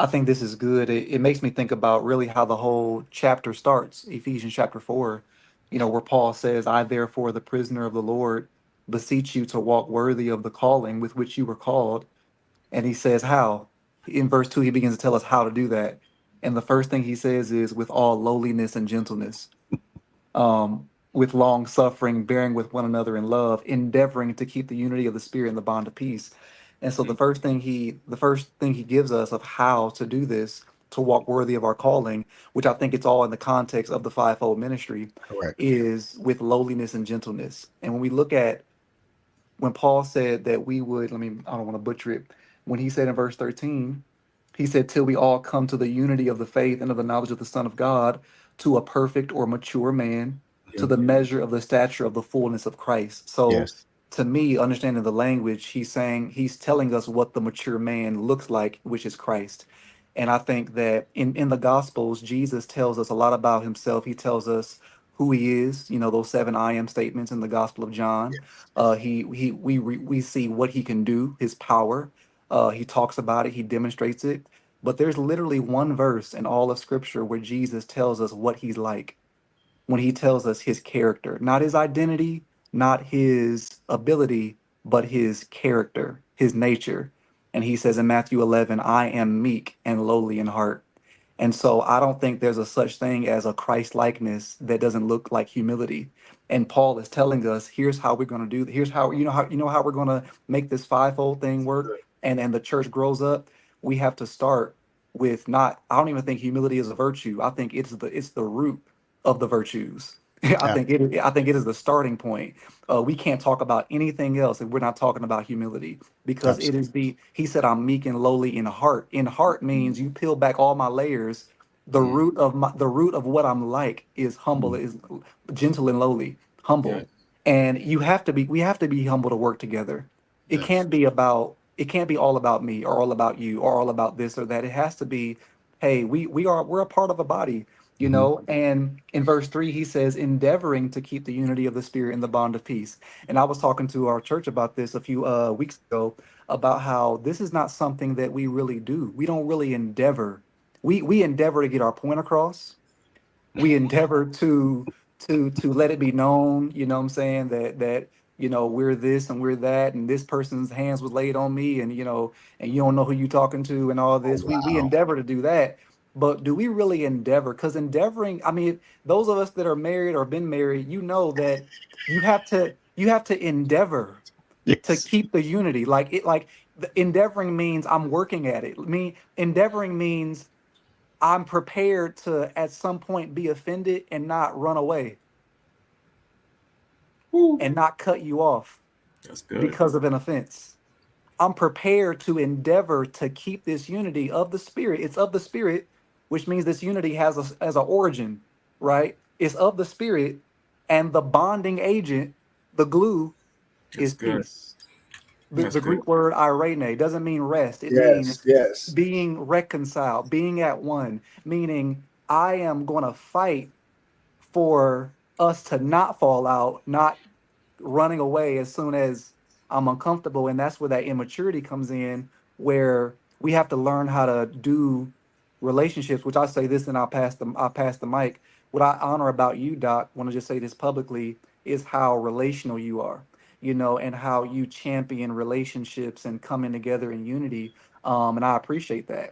I think this is good. It makes me think about really how the whole chapter starts, Ephesians chapter 4, where Paul says, I therefore, the prisoner of the Lord, beseech you to walk worthy of the calling with which you were called. And he says, how? In verse 2, he begins to tell us how to do that. And the first thing he says is, with all lowliness and gentleness, with long suffering, bearing with one another in love, endeavoring to keep the unity of the spirit in the bond of peace. And so the first thing he gives us of how to do this, to walk worthy of our calling, which I think it's all in the context of the fivefold ministry, Correct. is with lowliness and gentleness. And when we look at when Paul said that we would, I don't want to butcher it. When he said in verse 13, he said, till we all come to the unity of the faith and of the knowledge of the Son of God, to a perfect or mature man, to Mhm. the measure of the stature of the fullness of Christ. So Yes. to me, understanding the language, he's telling us what the mature man looks like, which is Christ. And I think that in the Gospels, Jesus tells us a lot about himself. He tells us who he is, those seven I am statements in the Gospel of John. We see what he can do, his power. He talks about it, he demonstrates it. But there's literally one verse in all of Scripture where Jesus tells us what he's like, when he tells us his character, not his identity, not his ability, but his character, his nature. And he says in Matthew 11, I am meek and lowly in heart. And so I don't think there's a such thing as a Christ likeness that doesn't look like humility. And Paul is telling us, here's how we're going to do. Here's how how we're going to make this fivefold thing work. And the church grows up. We have to start with not. I don't even think humility is a virtue. I think it's the root of the virtues. Yeah. I think it is the starting point. We can't talk about anything else if we're not talking about humility, because it is Absolutely. the he said, I'm meek and lowly in heart. In heart means you peel back all my layers. Mm. The root of what I'm like is humble, Mm. is gentle and lowly, Yeah. humble. And we have to be humble to work together. Yes. It can't be all about me or all about you or all about this or that. It has to be, hey, we're a part of a body, Hmm. and in verse 3 he says, endeavoring to keep the unity of the spirit in the bond of peace. And I was talking to our church about this a few weeks ago, about how this is not something that we really do. We don't really endeavor. We endeavor to get our point across. We endeavor to let it be known, what I'm saying, that we're this and we're that, and this person's hands was laid on me, and and you don't know who you talking to and all Oh, this. We wow. endeavor to do that. But do we really endeavor? Because endeavoring, I mean, those of us that are married or been married, you know that you have to endeavor to Yes. keep the unity. The endeavoring means I'm working at it. Endeavoring means I'm prepared to at some point be offended and not run away Woo. and not cut you off That's good. because of an offense. I'm prepared to endeavor to keep this unity of the spirit. It's of the spirit, which means this unity has as an origin, right? It's of the spirit, and the bonding agent, the glue, That's is good. peace. The, That's the good. Greek word irene doesn't mean rest. It Yes. means Yes. being reconciled, being at one, meaning I am going to fight for us to not fall out, not running away as soon as I'm uncomfortable. And that's where that immaturity comes in, where we have to learn how to do relationships, which I say this and I'll pass the mic. What I honor about you, Doc, want to just say this publicly, is how relational you are, and how you champion relationships and coming together in unity. And I appreciate that.